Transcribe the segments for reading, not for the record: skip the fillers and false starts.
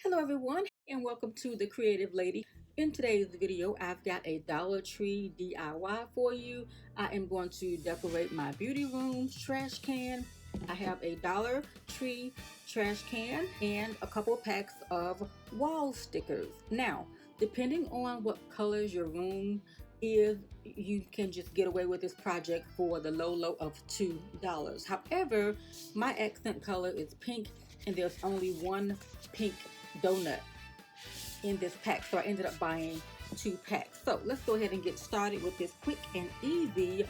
Hello everyone and welcome to The Creative Lady. In today's video, I've got a Dollar Tree DIY for you. I am going to decorate my beauty room's trash can. I have a Dollar Tree trash can and a couple packs of wall stickers. Now, depending on what colors your room is, you can just get away with this project for the low of $2. However, my accent color is pink and there's only one pink donut in this pack, so I ended up buying 2 packs. So let's go ahead and get started with this quick and easy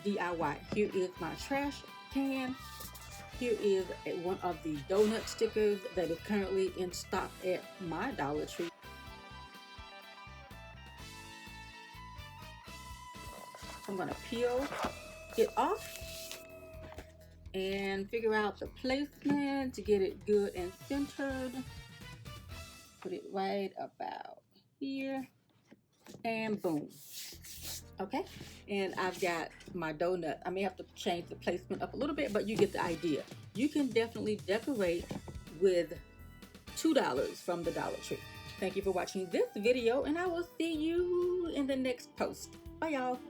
DIY. Here is my trash can. Here is one of the donut stickers that is currently in stock at my Dollar Tree. I'm going to peel it off and figure out the placement to get it good and centered. Put it right about here and boom. Okay, and I've got my donut. I may have to change the placement up a little bit, but you get the idea. You can definitely decorate with $2 from the Dollar Tree. Thank you for watching this video, and I will see you in the next post. Bye, y'all.